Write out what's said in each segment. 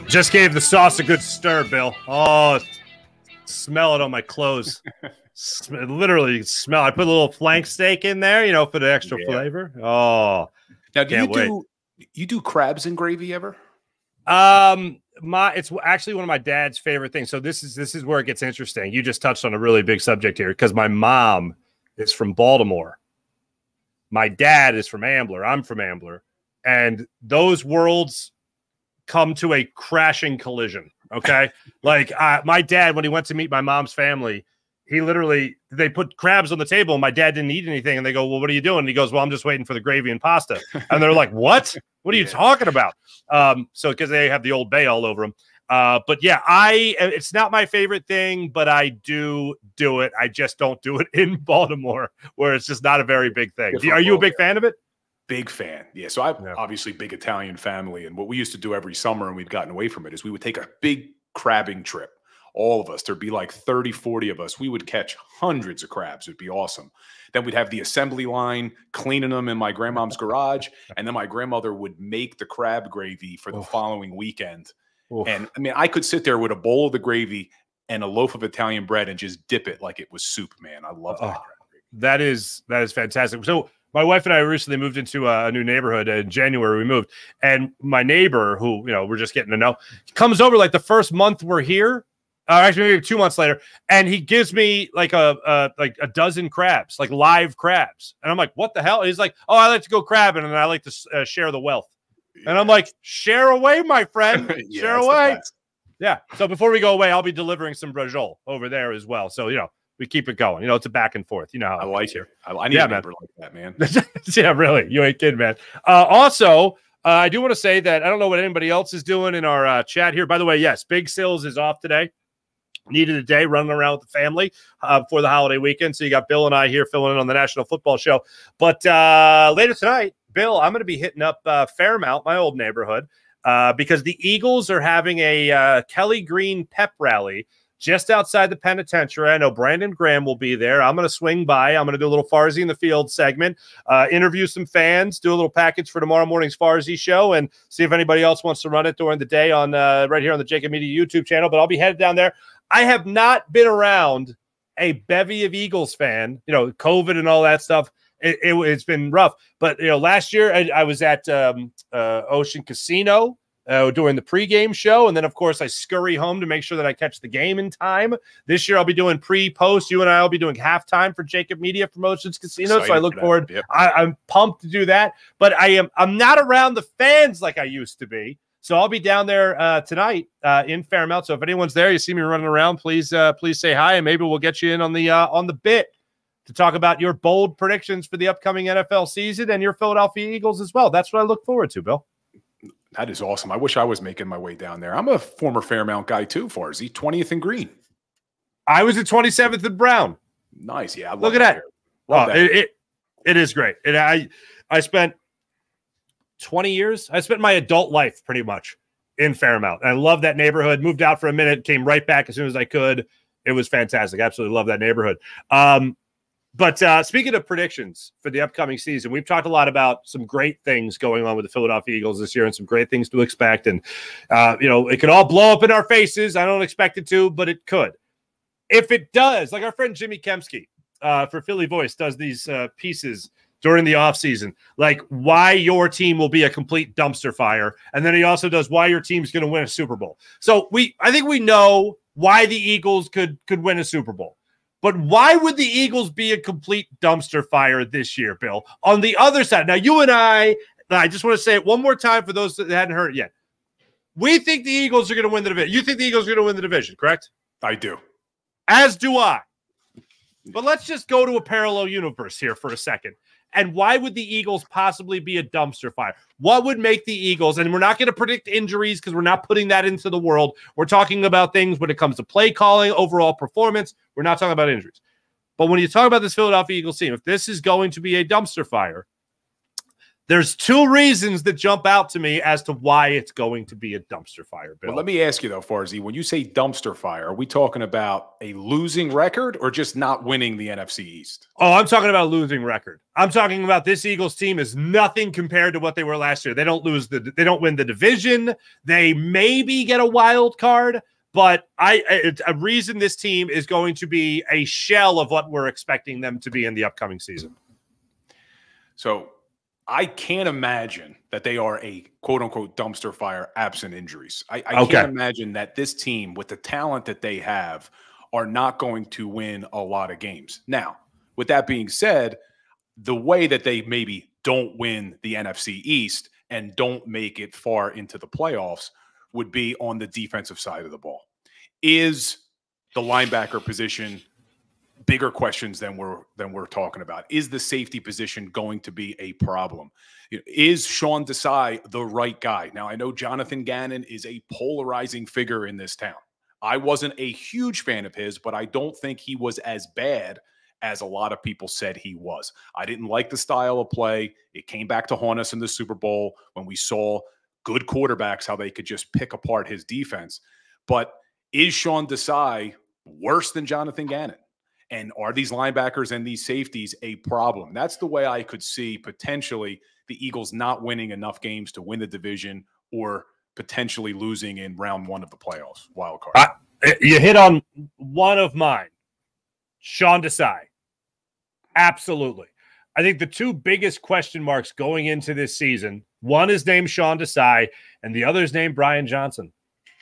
Just gave the sauce a good stir, Bill. Oh, smell it on my clothes. Literally, you can smell. I put a little flank steak in there, you know, for the extra flavor. Oh, now do you do crabs and gravy ever? It's actually one of my dad's favorite things. So this is where it gets interesting. You just touched on a really big subject here because my mom is from Baltimore. My dad is from Ambler. I'm from Ambler, and those worlds come to a crashing collision. Okay. Like my dad, when he went to meet my mom's family, they put crabs on the table and my dad didn't eat anything. And they go, well, what are you doing? And he goes, well, I'm just waiting for the gravy and pasta. And they're like, what are you talking about? So, cause they have the Old Bay all over them. But yeah, it's not my favorite thing, but I do it. I just don't do it in Baltimore where it's just not a very big thing. Are you a big fan of it? Big fan. Yeah. So I'm obviously big Italian family. And what we used to do every summer, and we've gotten away from it, is we would take a big crabbing trip. All of us, there'd be like 30, 40 of us. We would catch hundreds of crabs. It'd be awesome. Then we'd have the assembly line cleaning them in my grandmom's garage. And then my grandmother would make the crab gravy for the following weekend. And I mean, I could sit there with a bowl of the gravy and a loaf of Italian bread and just dip it like it was soup, man. I love that crab gravy. That is fantastic. So my wife and I recently moved into a new neighborhood. In January, we moved. And my neighbor, who, you know, we're just getting to know, comes over like the first month we're here. Actually, maybe 2 months later, and he gives me like a dozen crabs, like live crabs, and I'm like, "What the hell?" And he's like, "Oh, I like to go crabbing, and I like to share the wealth." And I'm like, "Share away, my friend, share away." Yeah. So before we go away, I'll be delivering some brajol over there as well. So you know, we keep it going. You know, it's a back and forth. You know how I like it. I need a member like that, man. Yeah, really. You ain't kidding, man. Also. I do want to say that I don't know what anybody else is doing in our chat here. By the way, yes, Big Sills is off today. Needed a day running around with the family for the holiday weekend. So you got Bill and I here filling in on the National Football Show. But later tonight, Bill, I'm going to be hitting up Fairmount, my old neighborhood, because the Eagles are having a Kelly Green pep rally just outside the penitentiary. I know Brandon Graham will be there. I'm going to swing by. I'm going to do a little Farzy in the Field segment, interview some fans, do a little package for tomorrow morning's Farzy show, and see if anybody else wants to run it during the day on right here on the JAKIB Media YouTube channel. But I'll be headed down there. I have not been around a bevy of Eagles fan, you know, COVID and all that stuff. It's been rough. But, you know, last year I was at Ocean Casino during the pregame show. And then, of course, I scurry home to make sure that I catch the game in time. This year I'll be doing pre-post. You and I will be doing halftime for JAKIB Media from Ocean's Casino. Excited so I look forward. Yep. I'm pumped to do that. But I'm not around the fans like I used to be. So I'll be down there tonight in Fairmount. So if anyone's there, you see me running around, please say hi, and maybe we'll get you in on the bit to talk about your bold predictions for the upcoming NFL season and your Philadelphia Eagles as well. That's what I look forward to, Bill. That is awesome. I wish I was making my way down there. I'm a former Fairmount guy too, Farzy. 20th and Green. I was at 27th and Brown. Nice, yeah. Look at that. Love that. It is great. And I spent 20 years. I spent my adult life pretty much in Fairmount. I love that neighborhood. Moved out for a minute, came right back as soon as I could. It was fantastic. Absolutely love that neighborhood. But speaking of predictions for the upcoming season, we've talked a lot about some great things going on with the Philadelphia Eagles this year and some great things to expect. And, you know, it could all blow up in our faces. I don't expect it to, but it could. If it does, like our friend Jimmy Kempski for Philly Voice does these pieces during the offseason, like why your team will be a complete dumpster fire. And then he also does why your team's going to win a Super Bowl. So I think we know why the Eagles could win a Super Bowl. But why would the Eagles be a complete dumpster fire this year, Bill? On the other side, now you and I just want to say it one more time for those that hadn't heard it yet. We think the Eagles are going to win the division. You think the Eagles are going to win the division, correct? I do. As do I. But let's just go to a parallel universe here for a second. And why would the Eagles possibly be a dumpster fire? What would make the Eagles, and we're not going to predict injuries because we're not putting that into the world. We're talking about things when it comes to play calling, overall performance. We're not talking about injuries. But when you talk about this Philadelphia Eagles team, if this is going to be a dumpster fire, There's two reasons that jump out to me as to why it's going to be a dumpster fire, Bill. Well, let me ask you, though, Farzy, when you say dumpster fire, are we talking about a losing record or just not winning the NFC East? Oh, I'm talking about a losing record. I'm talking about this Eagles team is nothing compared to what they were last year. They don't win the division. They maybe get a wild card, but it's a reason this team is going to be a shell of what we're expecting them to be in the upcoming season. So I can't imagine that they are a quote-unquote dumpster fire absent injuries. I can't imagine that this team, with the talent that they have, are not going to win a lot of games. Now, with that being said, the way that they maybe don't win the NFC East and don't make it far into the playoffs would be on the defensive side of the ball. Is the linebacker position bigger questions than we're talking about? Is the safety position going to be a problem? Is Sean Desai the right guy? Now, I know Jonathan Gannon is a polarizing figure in this town. I wasn't a huge fan of his, but I don't think he was as bad as a lot of people said he was. I didn't like the style of play. It came back to haunt us in the Super Bowl when we saw good quarterbacks, how they could just pick apart his defense. But is Sean Desai worse than Jonathan Gannon? And are these linebackers and these safeties a problem? That's the way I could see potentially the Eagles not winning enough games to win the division or potentially losing in round one of the playoffs, wild card. You hit on one of mine, Sean Desai. Absolutely. I think the two biggest question marks going into this season, one is named Sean Desai and the other is named Brian Johnson.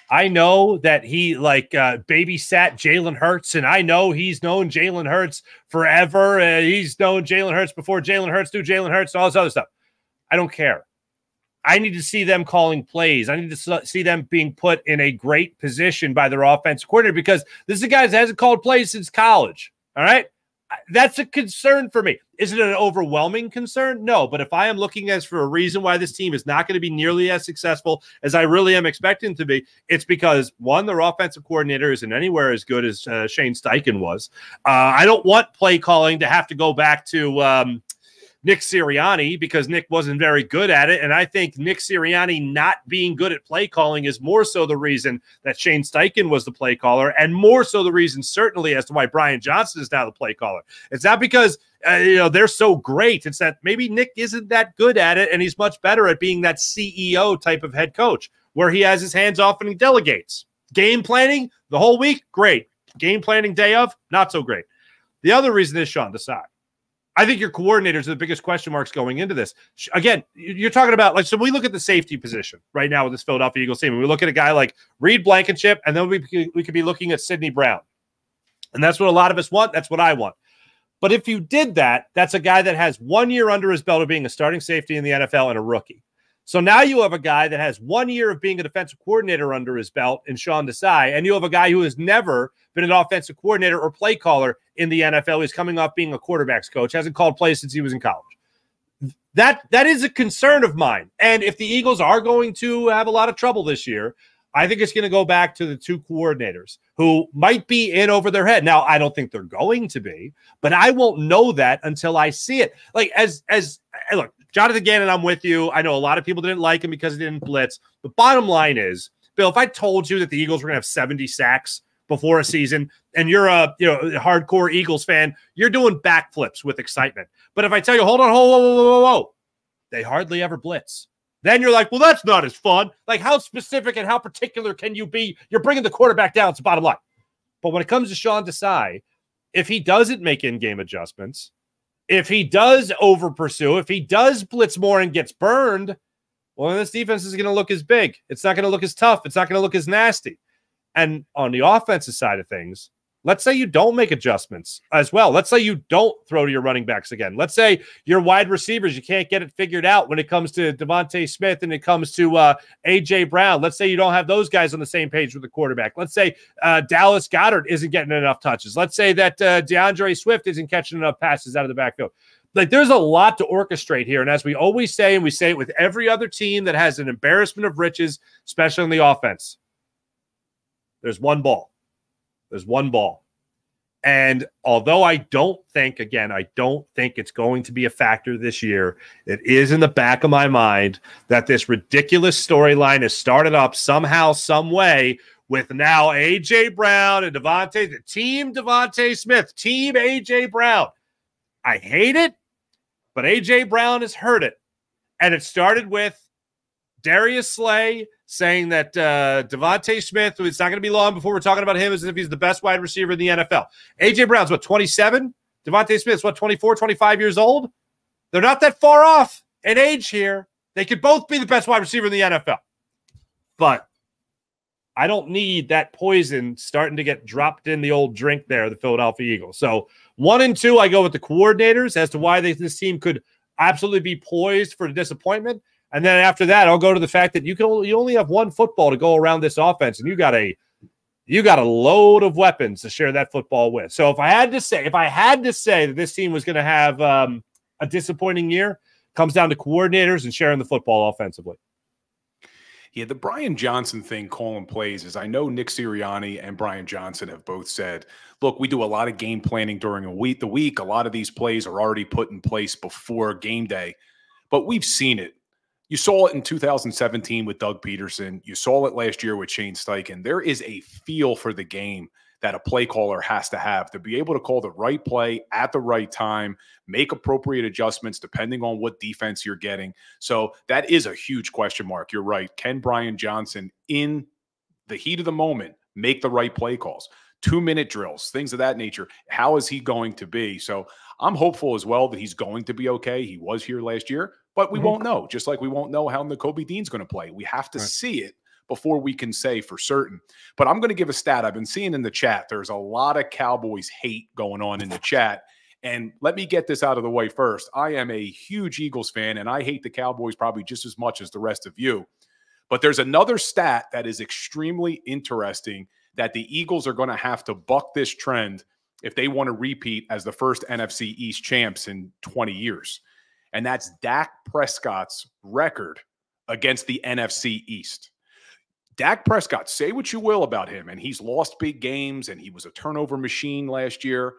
I know that he babysat Jalen Hurts, and I know he's known Jalen Hurts forever. He's known Jalen Hurts before Jalen Hurts knew Jalen Hurts and all this other stuff. I don't care. I need to see them calling plays. I need to see them being put in a great position by their offensive coordinator, because this is a guy that hasn't called plays since college. All right? That's a concern for me. Is it an overwhelming concern? No, but if I am looking as for a reason why this team is not going to be nearly as successful as I really am expecting to be, it's because, one, their offensive coordinator isn't anywhere as good as Shane Steichen was. I don't want play calling to have to go back to Nick Sirianni, because Nick wasn't very good at it. And I think Nick Sirianni not being good at play calling is more so the reason that Shane Steichen was the play caller, and more so the reason certainly as to why Brian Johnson is now the play caller. It's not because they're so great. It's that maybe Nick isn't that good at it, and he's much better at being that CEO type of head coach where he has his hands off and he delegates. Game planning the whole week, great. Game planning day of, not so great. The other reason is Sean Desai. I think your coordinators are the biggest question marks going into this. Again, you're talking about, so we look at the safety position right now with this Philadelphia Eagles team, and we look at a guy like Reed Blankenship, and then we could be looking at Sidney Brown. And that's what a lot of us want. That's what I want. But if you did that, that's a guy that has 1 year under his belt of being a starting safety in the NFL and a rookie. So now you have a guy that has 1 year of being a defensive coordinator under his belt in Sean Desai, and you have a guy who has never been an offensive coordinator or play caller in the NFL. He's coming off being a quarterback's coach, hasn't called plays since he was in college. That is a concern of mine. And if the Eagles are going to have a lot of trouble this year, I think it's going to go back to the two coordinators who might be in over their head. Now, I don't think they're going to be, but I won't know that until I see it. Look, Jonathan Gannon, I'm with you. I know a lot of people didn't like him because he didn't blitz. The bottom line is, Bill, if I told you that the Eagles were going to have 70 sacks before a season, and you're a hardcore Eagles fan, you're doing backflips with excitement. But if I tell you, hold on, whoa, they hardly ever blitz, then you're like, well, that's not as fun. Like, how specific and how particular can you be? You're bringing the quarterback down. It's the bottom line. But when it comes to Sean Desai, if he doesn't make in-game adjustments, if he does over-pursue, if he does blitz more and gets burned, well, this defense is going to look as big. It's not going to look as tough. It's not going to look as nasty. And on the offensive side of things, let's say you don't make adjustments as well. Let's say you don't throw to your running backs again. Let's say your wide receivers, you can't get it figured out when it comes to Devontae Smith and it comes to A.J. Brown. Let's say you don't have those guys on the same page with the quarterback. Let's say Dallas Goedert isn't getting enough touches. Let's say that DeAndre Swift isn't catching enough passes out of the backfield. Like, there's a lot to orchestrate here. And as we always say, and we say it with every other team that has an embarrassment of riches, especially on the offense, there's one ball. There's one ball. And although I don't think it's going to be a factor this year, it is in the back of my mind that this ridiculous storyline has started up somehow, some way, with now A.J. Brown and the team Devontae Smith, team A.J. Brown. I hate it, but A.J. Brown has heard it. And it started with Darius Slay saying that Devontae Smith, it's not going to be long before we're talking about him as if he's the best wide receiver in the NFL. A.J. Brown's, 27? Devontae Smith's, 24, 25 years old? They're not that far off in age here. They could both be the best wide receiver in the NFL. But I don't need that poison starting to get dropped in the old drink there, the Philadelphia Eagles. So 1 and 2, I go with the coordinators as to why this team could absolutely be poised for disappointment. And then after that, I'll go to the fact that you only have one football to go around this offense, and you got a load of weapons to share that football with. So if I had to say that this team was going to have a disappointing year, it comes down to coordinators and sharing the football offensively. Yeah, the Brian Johnson thing calling plays is, I know Nick Sirianni and Brian Johnson have both said, look, we do a lot of game planning during the week. A lot of these plays are already put in place before game day, but we've seen it. You saw it in 2017 with Doug Peterson. You saw it last year with Shane Steichen. There is a feel for the game that a play caller has to have to be able to call the right play at the right time, make appropriate adjustments depending on what defense you're getting. So that is a huge question mark. You're right. Can Brian Johnson, in the heat of the moment, make the right play calls? 2-minute drills, things of that nature. How is he going to be? So I'm hopeful as well that he's going to be okay. He was here last year, but we won't know, just like we won't know how Nakobe Dean's going to play. We have to see it before we can say for certain. But I'm going to give a stat. I've been seeing in the chat, there's a lot of Cowboys hate going on in the chat. And let me get this out of the way first. I am a huge Eagles fan, and I hate the Cowboys probably just as much as the rest of you. But there's another stat that is extremely interesting, that the Eagles are going to have to buck this trend if they want to repeat as the first NFC East champs in 20 years. And that's Dak Prescott's record against the NFC East. Dak Prescott, say what you will about him, and he's lost big games, and he was a turnover machine last year.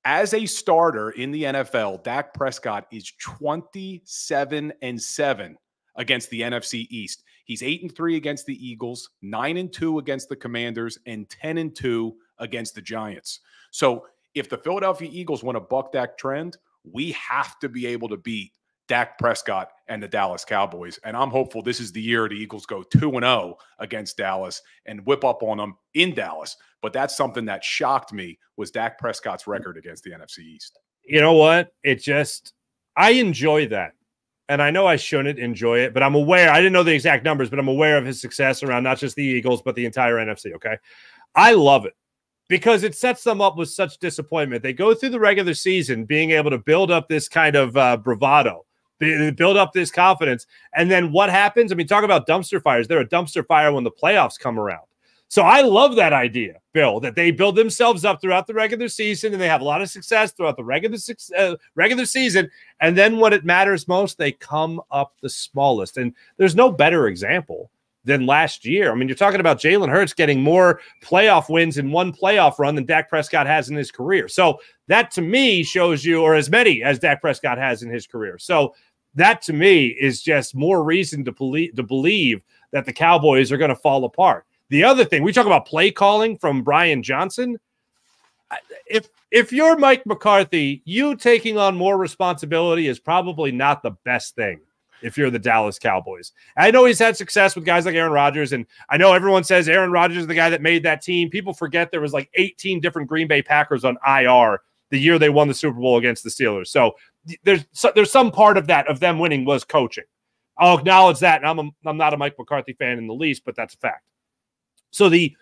As a starter in the NFL, Dak Prescott is 27-7 against the NFC East. He's 8-3 against the Eagles, 9-2 against the Commanders, and 10-2 against the Giants. So if the Philadelphia Eagles want to buck that trend, we have to be able to beat Dak Prescott and the Dallas Cowboys. And I'm hopeful this is the year the Eagles go 2-0 against Dallas and whip up on them in Dallas. But that's something that shocked me, was Dak Prescott's record against the NFC East. You know what? I enjoy that. And I know I shouldn't enjoy it, but I'm aware. I didn't know the exact numbers, but I'm aware of his success around not just the Eagles, but the entire NFC, okay? I love it because it sets them up with such disappointment. They go through the regular season being able to build up this kind of bravado, build up this confidence. And then what happens? I mean, talk about dumpster fires. They're a dumpster fire when the playoffs come around. So I love that idea, Bill, that they build themselves up throughout the regular season and they have a lot of success throughout the regular season. And then when it matters most, they come up the smallest. And there's no better example than last year. I mean, you're talking about Jalen Hurts getting more playoff wins in one playoff run than Dak Prescott has in his career. So that to me shows you, or as many as Dak Prescott has in his career. So that to me is just more reason to believe that the Cowboys are going to fall apart. The other thing, we talk about play calling from Brian Johnson. If you're Mike McCarthy, you taking on more responsibility is probably not the best thing if you're the Dallas Cowboys. I know he's had success with guys like Aaron Rodgers, and I know everyone says Aaron Rodgers is the guy that made that team. People forget there was like 18 different Green Bay Packers on IR the year they won the Super Bowl against the Steelers. So there's some part of that, of them winning, was coaching. I'll acknowledge that, and I'm not a Mike McCarthy fan in the least, but that's a fact. So the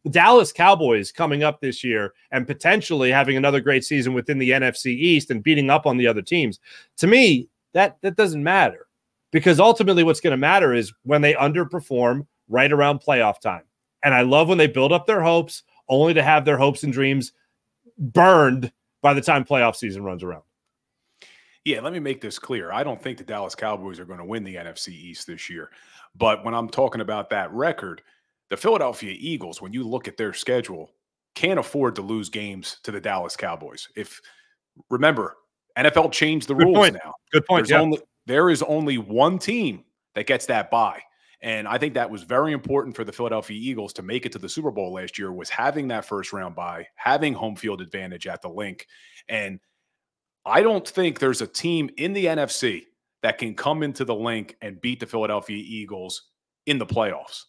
Dallas Cowboys coming up this year and potentially having another great season within the NFC East and beating up on the other teams, to me, that doesn't matter, because ultimately what's going to matter is when they underperform right around playoff time. And I love when they build up their hopes only to have their hopes and dreams burned by the time playoff season runs around. Yeah, let me make this clear. I don't think the Dallas Cowboys are going to win the NFC East this year. But when I'm talking about that record, the Philadelphia Eagles, when you look at their schedule, can't afford to lose games to the Dallas Cowboys. Remember, NFL changed the rules now. Good point. There is only one team that gets that bye. And I think that was very important for the Philadelphia Eagles to make it to the Super Bowl last year, was having that first round bye, having home field advantage at the Link. And I don't think there's a team in the NFC that can come into the Link and beat the Philadelphia Eagles in the playoffs.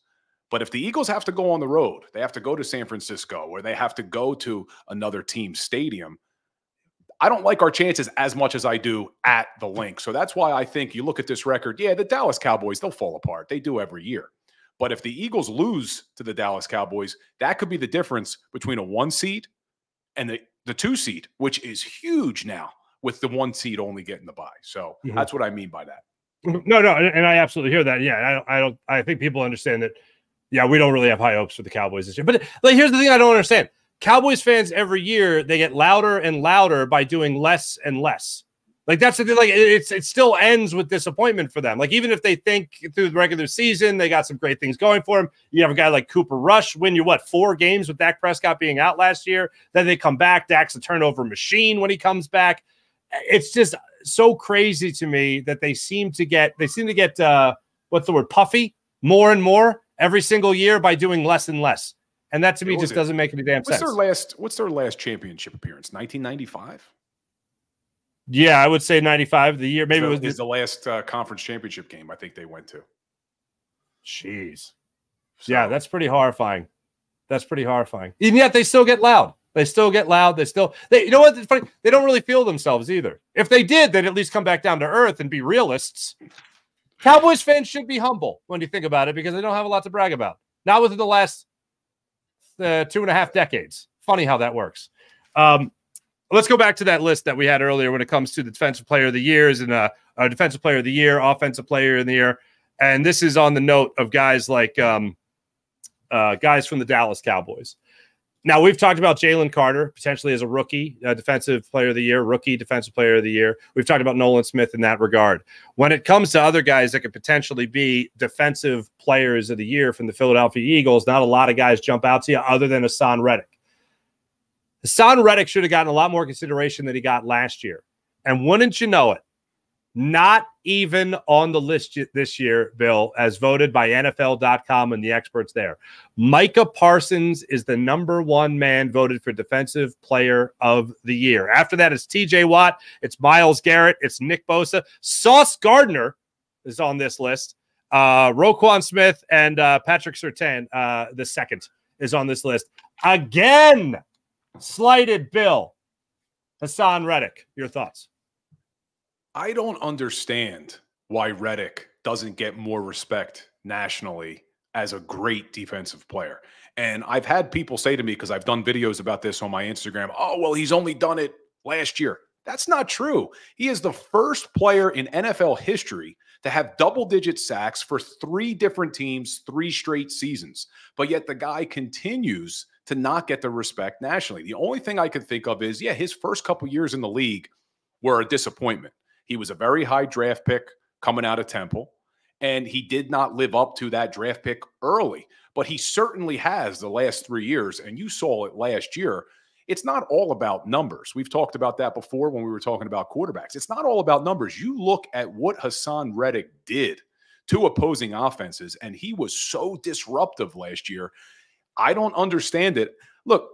But if the Eagles have to go on the road, they have to go to San Francisco, or they have to go to another team's stadium, I don't like our chances as much as I do at the Link. So that's why I think you look at this record. Yeah, the Dallas Cowboys, they'll fall apart. They do every year. But if the Eagles lose to the Dallas Cowboys, that could be the difference between a 1 seed and the 2 seed, which is huge now with the 1 seed only getting the bye. So that's what I mean by that. No, and I absolutely hear that. Yeah, I think people understand that. Yeah, we don't really have high hopes for the Cowboys this year. But like, here's the thing I don't understand. Cowboys fans every year, they get louder and louder by doing less and less. Like, that's the thing. Like, it still ends with disappointment for them. Like, even if they think through the regular season they got some great things going for them, you have a guy like Cooper Rush win you 4 games with Dak Prescott being out last year. Then they come back. Dak's a turnover machine when he comes back. It's just so crazy to me that they seem to get what's the word, puffy more and more every single year by doing less and less. And that to me just doesn't make any damn sense. What's their last championship appearance? 1995? Yeah, I would say 95. The year maybe is the last conference championship game I think they went to. Jeez. So, yeah, that's pretty horrifying. That's pretty horrifying. And yet they still get loud. They still get loud. You know what? It's funny. They don't really feel themselves either. If they did, they'd at least come back down to earth and be realists. Cowboys fans should be humble when you think about it, because they don't have a lot to brag about. Not within the last 2.5 decades. Funny how that works. Let's go back to that list that we had earlier when it comes to the defensive player of the years and defensive player of the year, offensive player of the year. And this is on the note of guys like guys from the Dallas Cowboys. Now, we've talked about Jalen Carter potentially as a rookie defensive player of the year, rookie defensive player of the year. We've talked about Nolan Smith in that regard. When it comes to other guys that could potentially be defensive players of the year from the Philadelphia Eagles, not a lot of guys jump out to you other than Haason Reddick. Haason Reddick should have gotten a lot more consideration than he got last year. And wouldn't you know it, not even on the list this year, Bill, as voted by NFL.com and the experts there. Micah Parsons is the #1 man voted for Defensive Player of the Year. After that, it's TJ Watt, it's Myles Garrett, it's Nick Bosa. Sauce Gardner is on this list. Roquan Smith and Patrick Surtain, the second, is on this list. Again, slighted Bill. Haason Reddick, your thoughts? I don't understand why Reddick doesn't get more respect nationally as a great defensive player. And I've had people say to me, because I've done videos about this on my Instagram, oh, well, he's only done it last year. That's not true. He is the first player in NFL history to have double-digit sacks for 3 different teams, 3 straight seasons. But yet the guy continues to not get the respect nationally. The only thing I could think of is, yeah, his first couple years in the league were a disappointment. He was a very high draft pick coming out of Temple, and he did not live up to that draft pick early. But he certainly has the last 3 years, and you saw it last year. It's not all about numbers. We've talked about that before when we were talking about quarterbacks. It's not all about numbers. You look at what Haason Reddick did to opposing offenses, and he was so disruptive last year. I don't understand it. Look,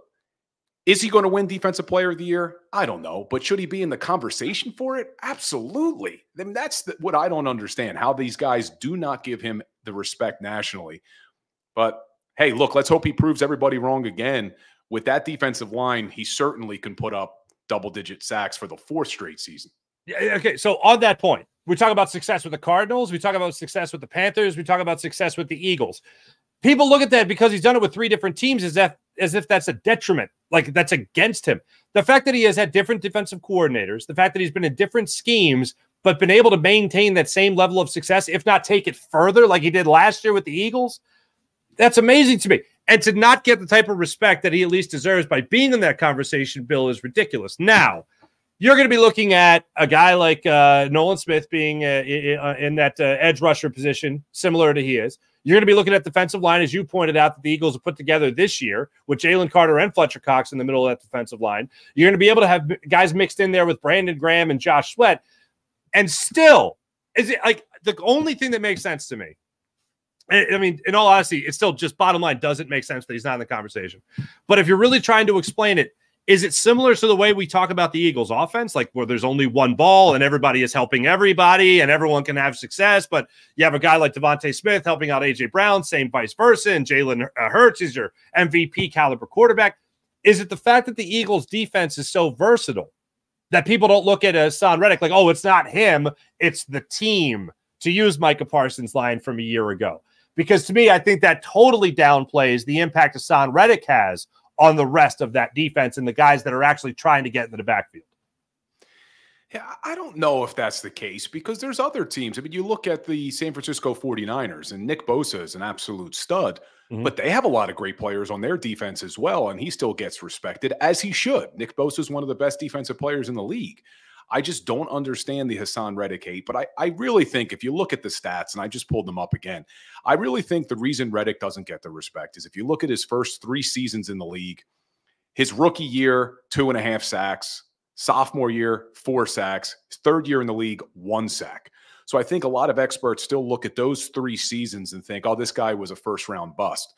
is he going to win Defensive Player of the Year? I don't know. But should he be in the conversation for it? Absolutely. Then that's what I don't understand, how these guys do not give him the respect nationally. But, hey, look, let's hope he proves everybody wrong again. With that defensive line, he certainly can put up double-digit sacks for the 4th straight season. Yeah, okay, so on that point, we talk about success with the Cardinals. We talk about success with the Panthers. We talk about success with the Eagles. People look at that because he's done it with 3 different teams as if that's a detriment, like that's against him. The fact that he has had different defensive coordinators, the fact that he's been in different schemes, but been able to maintain that same level of success, if not take it further like he did last year with the Eagles, that's amazing to me. And to not get the type of respect that he at least deserves by being in that conversation, Bill, is ridiculous. Now, you're going to be looking at a guy like Nolan Smith being in that edge rusher position, similar to he is. You're going to be looking at defensive line, as you pointed out, that the Eagles have put together this year with Jalen Carter and Fletcher Cox in the middle of that defensive line. You're going to be able to have guys mixed in there with Brandon Graham and Josh Sweat. And still, is it like the only thing that makes sense to me? I mean, in all honesty, it's still just bottom line doesn't make sense that he's not in the conversation. But if you're really trying to explain it, is it similar to the way we talk about the Eagles offense, like where there's only one ball and everybody is helping everybody and everyone can have success, but you have a guy like Devontae Smith helping out A.J. Brown, same vice versa, and Jalen Hurts is your MVP caliber quarterback? Is it the fact that the Eagles defense is so versatile that people don't look at Haason Reddick like, oh, it's not him, it's the team, to use Micah Parsons' line from a year ago? Because to me, I think that totally downplays the impact Haason Reddick has on the rest of that defense and the guys that are actually trying to get into the backfield. Yeah, I don't know if that's the case because there's other teams. I mean, you look at the San Francisco 49ers, and Nick Bosa is an absolute stud, but they have a lot of great players on their defense as well, and he still gets respected, as he should. Nick Bosa is one of the best defensive players in the league. I just don't understand the Haason Reddick hate, but I really think if you look at the stats, and I just pulled them up again, I really think the reason Reddick doesn't get the respect is if you look at his first 3 seasons in the league, his rookie year, 2.5 sacks, sophomore year, 4 sacks, his third year in the league, 1 sack. So I think a lot of experts still look at those 3 seasons and think, oh, this guy was a first-round bust.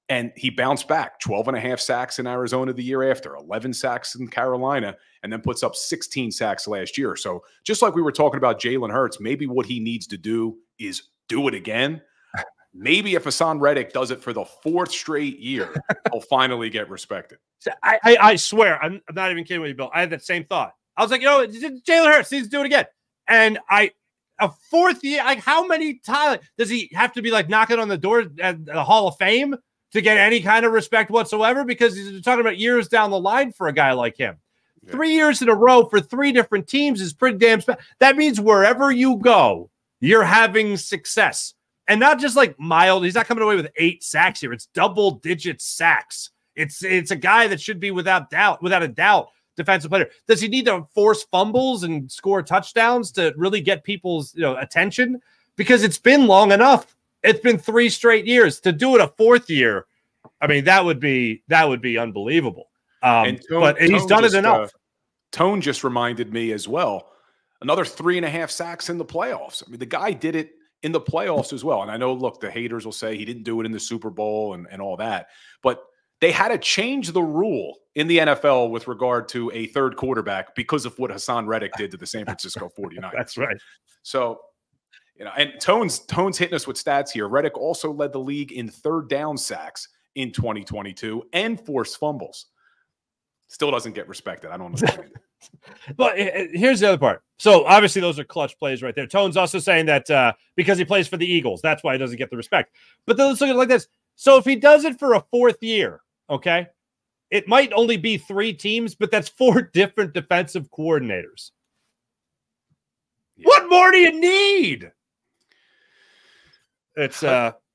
And he bounced back, 12.5 sacks in Arizona the year after, 11 sacks in Carolina, and then puts up 16 sacks last year. So just like we were talking about Jalen Hurts, maybe what he needs to do is do it again. Maybe if Haason Reddick does it for the 4th straight year, he'll finally get respected. I swear, I'm not even kidding with you, Bill. I had that same thought. I was like, you know, Jalen Hurts needs to do it again. And a 4th year, like how many times does he have to be like knocking on the door at the Hall of Fame to get any kind of respect whatsoever? Because he's talking about years down the line for a guy like him. Yeah. 3 years in a row for 3 different teams is pretty damn special. That means wherever you go, you're having success. And not just like mild. He's not coming away with 8 sacks here. It's double-digit sacks. It's a guy that should be without a doubt, defensive player. Does he need to force fumbles and score touchdowns to really get people's attention? Because it's been long enough. It's been 3 straight years. To do it a 4th year, I mean, that would be unbelievable. But he's done it enough. Tone just reminded me as well. Another 3.5 sacks in the playoffs. I mean, the guy did it in the playoffs as well. And I know, look, the haters will say he didn't do it in the Super Bowl and all that. But they had to change the rule in the NFL with regard to a 3rd quarterback because of what Haason Reddick did to the San Francisco 49ers. That's right. So, and Tone's hitting us with stats here. Reddick also led the league in 3rd down sacks in 2022 and forced fumbles. Still doesn't get respected. I don't understand it. But here's the other part. So obviously those are clutch plays right there. Tone's also saying that because he plays for the Eagles, that's why he doesn't get the respect. But then let's look at it like this. So if he does it for a 4th year, okay, it might only be 3 teams, but that's 4 different defensive coordinators. Yeah. What more do you need? It's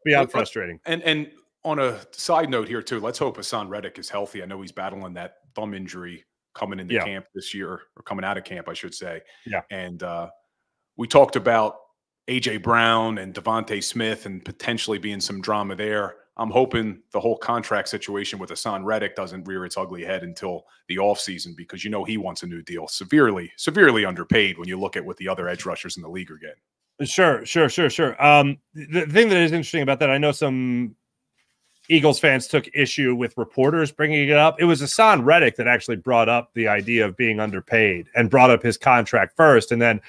beyond frustrating. And on a side note here too, let's hope Haason Reddick is healthy. I know he's battling that thumb injury coming into camp this year, or coming out of camp, I should say. Yeah. And we talked about A.J. Brown and Devontae Smith and potentially being some drama there. I'm hoping the whole contract situation with Haason Reddick doesn't rear its ugly head until the offseason, because he wants a new deal. Severely underpaid when you look at what the other edge rushers in the league are getting. Sure. The thing that is interesting about that, I know some Eagles fans took issue with reporters bringing it up. It was Haason Reddick that actually brought up the idea of being underpaid and brought up his contract first. And then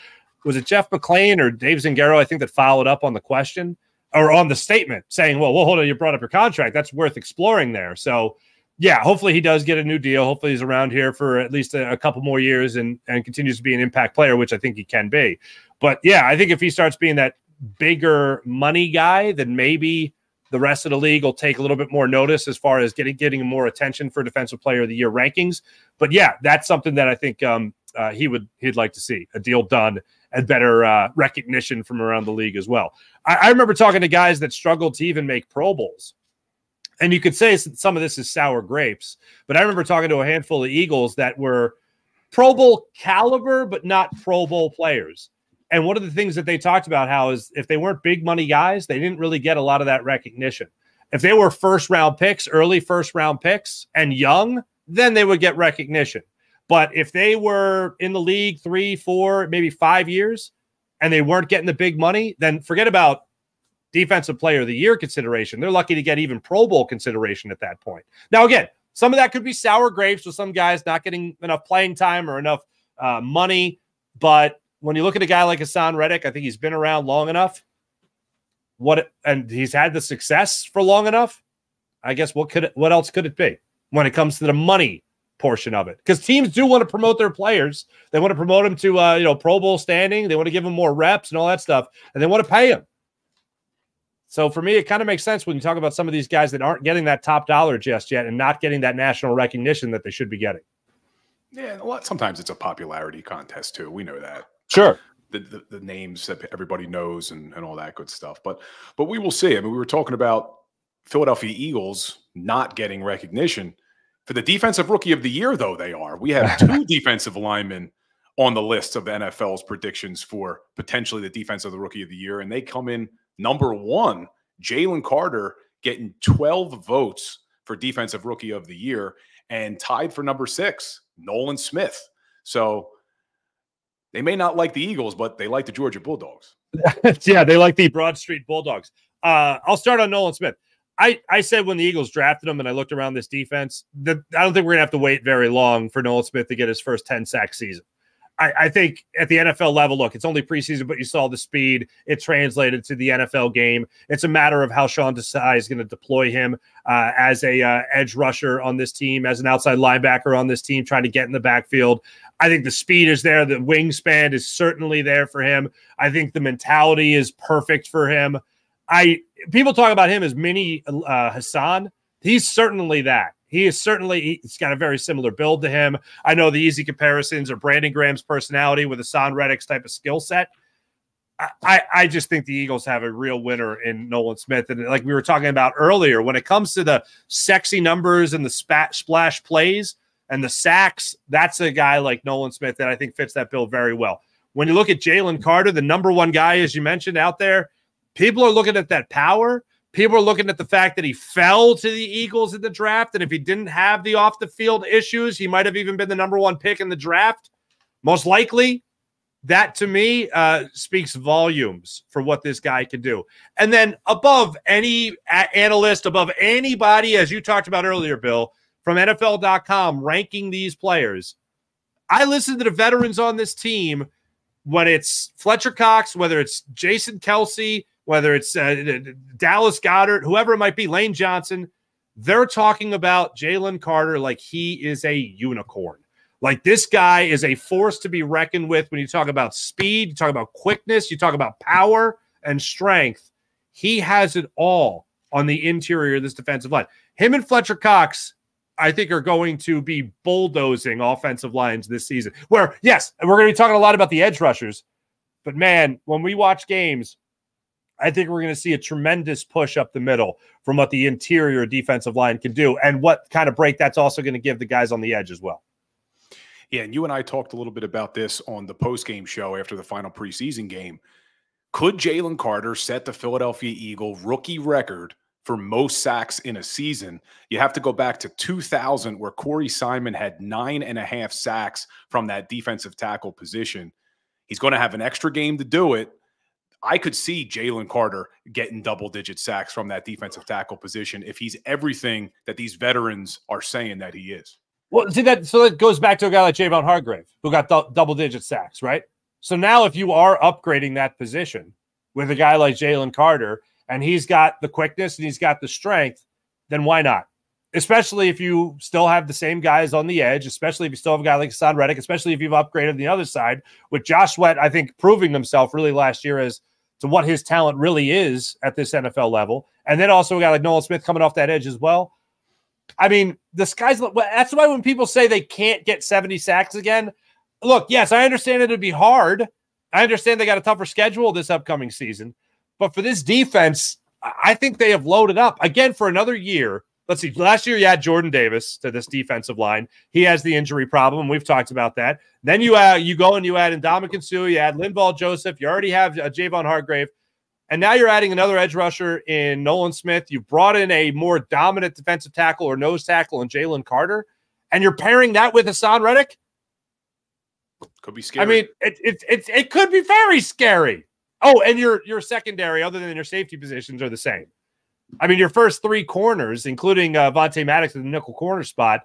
was it Jeff McClain or Dave Zingaro, I think, that followed up on the question or on the statement saying, well, hold on, you brought up your contract. That's worth exploring there. So, yeah, hopefully he does get a new deal. Hopefully he's around here for at least a couple more years and continues to be an impact player, which I think he can be. But, yeah, I think if he starts being that bigger money guy, then maybe the rest of the league will take a little bit more notice as far as getting more attention for Defensive Player of the Year rankings. But yeah, that's something that I think he'd like to see, a deal done and better recognition from around the league as well. I remember talking to guys that struggled to even make Pro Bowls. And you could say some of this is sour grapes, but I remember talking to a handful of Eagles that were Pro Bowl caliber, but not Pro Bowl players. And one of the things that they talked about how is if they weren't big money guys, they didn't really get a lot of that recognition. If they were first-round picks, early first-round picks, and young, then they would get recognition. But if they were in the league 3, 4, maybe 5 years, and they weren't getting the big money, then forget about Defensive Player of the Year consideration. They're lucky to get even Pro Bowl consideration at that point. Now, again, some of that could be sour grapes with some guys not getting enough playing time or enough money. But when you look at a guy like Haason Reddick, I think he's been around long enough. And he's had the success for long enough. I guess what else could it be when it comes to the money portion of it? Because teams do want to promote their players. They want to promote them to Pro Bowl standing. They want to give them more reps and all that stuff, and they want to pay them. So for me, it kind of makes sense when you talk about some of these guys that aren't getting that top dollar just yet and not getting that national recognition that they should be getting. Yeah, well, sometimes it's a popularity contest too. We know that. Sure. The names that everybody knows and all that good stuff. But we will see. I mean, we were talking about Philadelphia Eagles not getting recognition. For the Defensive Rookie of the Year, though, they are. We have 2 defensive linemen on the list of the NFL's predictions for potentially the Defensive Rookie of the Year, and they come in number 1. Jalen Carter getting 12 votes for Defensive Rookie of the Year, and tied for number 6, Nolan Smith. So they may not like the Eagles, but they like the Georgia Bulldogs. Yeah, they like the Broad Street Bulldogs. I'll start on Nolan Smith. I said when the Eagles drafted him and I looked around this defense, that I don't think we're going to have to wait very long for Nolan Smith to get his first 10-sack season. I think at the NFL level, look, it's only preseason, but you saw the speed. It translated to the NFL game. It's a matter of how Sean Desai is going to deploy him as a edge rusher on this team, as an outside linebacker on this team, trying to get in the backfield. I think the speed is there. The wingspan is certainly there for him. I think the mentality is perfect for him. People talk about him as mini Haason. He's certainly that. He's got a very similar build to him. I know the easy comparisons are Brandon Graham's personality with Haason Reddick's type of skill set. I just think the Eagles have a real winner in Nolan Smith. And like we were talking about earlier, when it comes to the sexy numbers and the splash plays and the sacks, that's a guy like Nolan Smith that I think fits that bill very well. When you look at Jalen Carter, the number 1 guy, as you mentioned, out there, people are looking at that power. People are looking at the fact that he fell to the Eagles in the draft, and if he didn't have the off-the-field issues, he might have even been the number 1 pick in the draft. Most likely, that to me speaks volumes for what this guy can do. And then above any analyst, above anybody, as you talked about earlier, Bill, from NFL.com ranking these players, I listen to the veterans on this team, when it's Fletcher Cox, whether it's Jason Kelce, whether it's Dallas Goedert, whoever it might be, Lane Johnson, they're talking about Jalen Carter like he is a unicorn. Like this guy is a force to be reckoned with when you talk about speed, you talk about quickness, you talk about power and strength. He has it all on the interior of this defensive line. Him and Fletcher Cox, I think, are going to be bulldozing offensive lines this season. Where, yes, we're going to be talking a lot about the edge rushers, but man, when we watch games, I think we're going to see a tremendous push up the middle from what the interior defensive line can do and what kind of break that's also going to give the guys on the edge as well. Yeah, and you and I talked a little bit about this on the post-game show after the final preseason game. Could Jalen Carter set the Philadelphia Eagle rookie record for most sacks in a season? You have to go back to 2000, where Corey Simon had 9.5 sacks from that defensive tackle position. He's going to have an extra game to do it. I could see Jalen Carter getting double-digit sacks from that defensive tackle position if he's everything that these veterans are saying that he is. Well, see that. So that goes back to a guy like Javon Hargrave, who got double-digit sacks, right? So now if you are upgrading that position with a guy like Jalen Carter, and he's got the quickness and he's got the strength, then why not? Especially if you still have the same guys on the edge, especially if you still have a guy like Haason Reddick, especially if you've upgraded the other side with Josh Sweat, I think, proving himself really last year as to what his talent really is at this NFL level. And then also a guy like Nolan Smith coming off that edge as well. I mean, the sky's – that's why when people say they can't get 70 sacks again, look, yes, I understand it would be hard. I understand they got a tougher schedule this upcoming season. But for this defense, I think they have loaded up. Again, for another year, let's see. Last year, you had Jordan Davis to this defensive line. He has the injury problem. We've talked about that. Then you go and you add Ndamukong Suh, you add Linval Joseph. You already have Javon Hargrave. And now you're adding another edge rusher in Nolan Smith. You brought in a more dominant defensive tackle or nose tackle in Jalen Carter. And you're pairing that with Haason Reddick? Could be scary. I mean, it could be very scary. Oh, and your secondary, other than your safety positions, are the same. I mean, your first three corners, including Vontae Maddox in the nickel corner spot,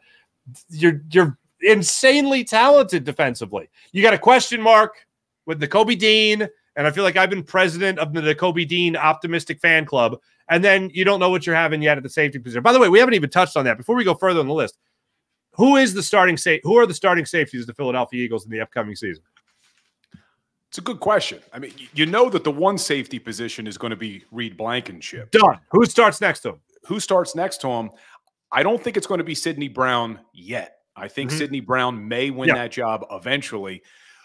you're insanely talented defensively. You got a question mark with Nakobe Dean, and I feel like I've been president of the Nakobe Dean optimistic fan club, and then you don't know what you're having yet at the safety position. By the way, we haven't even touched on that. Before we go further on the list, who are the starting safeties of the Philadelphia Eagles in the upcoming season? It's a good question. I mean, you know that the one safety position is going to be Reed Blankenship. Done. Who starts next to him? Who starts next to him? I don't think it's going to be Sidney Brown yet. I think Sidney Brown may win that job eventually.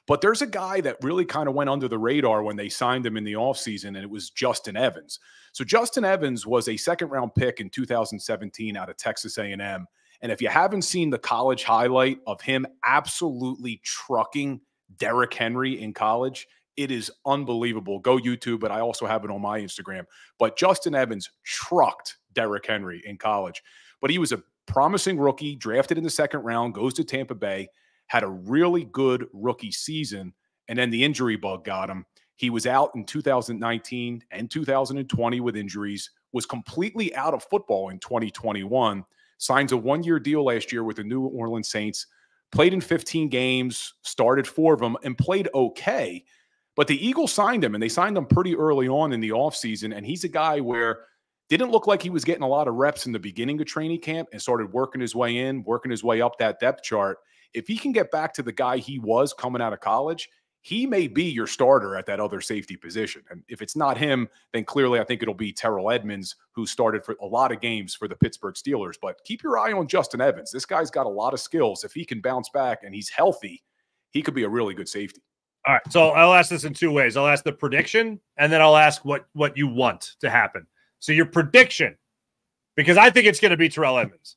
But there's a guy that really kind of went under the radar when they signed him in the offseason, and it was Justin Evans. So Justin Evans was a second-round pick in 2017 out of Texas A&M. And if you haven't seen the college highlight of him absolutely trucking Derrick Henry in college, it is unbelievable. Go YouTube, but I also have it on my Instagram. But Justin Evans trucked Derrick Henry in college. But he was a promising rookie, drafted in the second round, goes to Tampa Bay, had a really good rookie season, and then the injury bug got him. He was out in 2019 and 2020 with injuries, was completely out of football in 2021, signs a one-year deal last year with the New Orleans Saints, played in 15 games, started 4 of them, and played okay. But the Eagles signed him, and they signed him pretty early on in the offseason, and he's a guy where didn't look like he was getting a lot of reps in the beginning of training camp and started working his way in, working his way up that depth chart. If he can get back to the guy he was coming out of college, he may be your starter at that other safety position. And if it's not him, then clearly I think it'll be Terrell Edmonds, who started for a lot of games for the Pittsburgh Steelers. But keep your eye on Justin Evans. This guy's got a lot of skills. If he can bounce back and he's healthy, he could be a really good safety. All right, so I'll ask this in 2 ways. I'll ask the prediction, and then I'll ask what you want to happen. So your prediction, because I think it's going to be Terrell Edmonds.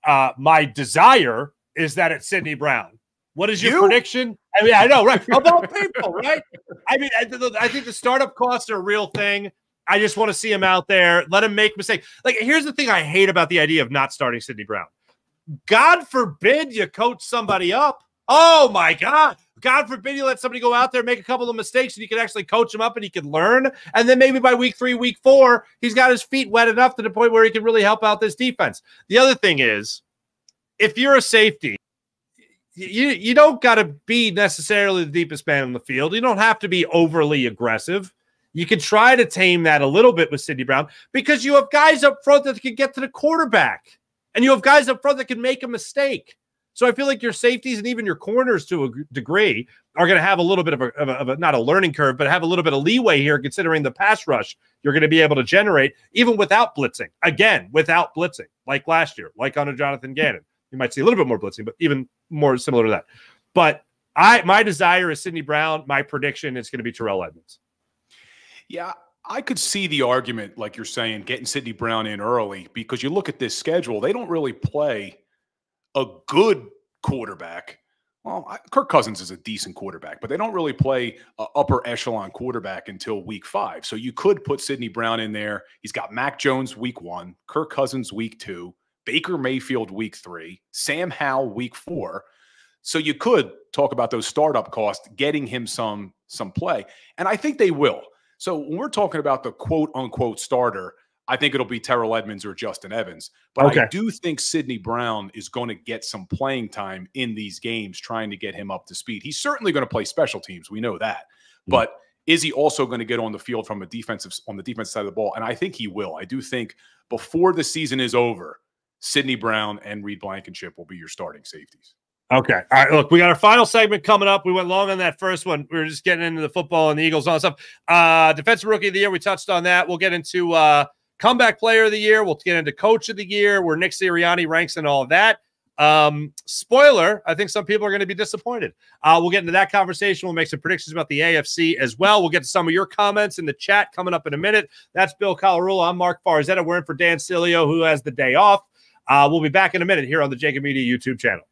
My desire is that it's Sidney Brown. What is your prediction? I mean, I know, right? About people, right? I mean, I think the startup costs are a real thing. I just want to see him out there. Let him make mistakes. Like, here's the thing I hate about the idea of not starting Sidney Brown. God forbid you coach somebody up. Oh, my God. God forbid you let somebody go out there, make a couple of mistakes, and you can actually coach him up and he can learn. And then maybe by week 3, week 4, he's got his feet wet enough to the point where he can really help out this defense. The other thing is, if you're a safety, you don't got to be necessarily the deepest man on the field. You don't have to be overly aggressive. You can try to tame that a little bit with Sidney Brown because you have guys up front that can get to the quarterback, and you have guys up front that can make a mistake. So I feel like your safeties and even your corners to a degree are going to have a little bit of a not a learning curve, but have a little bit of leeway here considering the pass rush you're going to be able to generate even without blitzing. Again, without blitzing, like last year, like under Jonathan Gannon. You might see a little bit more blitzing, but even more similar to that. But my desire is Sidney Brown. My prediction is going to be Terrell Edmonds. Yeah, I could see the argument, like you're saying, getting Sidney Brown in early because you look at this schedule, they don't really play a good quarterback. Well, Kirk Cousins is a decent quarterback, but they don't really play an upper echelon quarterback until week 5. So you could put Sidney Brown in there. He's got Mac Jones week 1, Kirk Cousins week 2, Baker Mayfield week 3, Sam Howell week 4. So you could talk about those startup costs, getting him some play. And I think they will. So when we're talking about the quote-unquote starter, I think it'll be Terrell Edmonds or Justin Evans. But I do think Sidney Brown is going to get some playing time in these games, trying to get him up to speed. He's certainly going to play special teams. We know that. But is he also going to get on the field on the defensive side of the ball? And I think he will. I do think before the season is over, Sidney Brown and Reed Blankenship will be your starting safeties. Okay. All right. Look, we got our final segment coming up. We went long on that first one. We were just getting into the football and the Eagles and all that stuff. Defensive Rookie of the Year, we touched on that. We'll get into Comeback Player of the Year. We'll get into Coach of the Year, where Nick Sirianni ranks and all of that. Spoiler, I think some people are going to be disappointed. We'll get into that conversation. We'll make some predictions about the AFC as well. We'll get to some of your comments in the chat coming up in a minute. That's Bill Colarulo. I'm Mark Farzetta. We're in for Dan Cilio, who has the day off. We'll be back in a minute here on the JAKIB Media YouTube channel.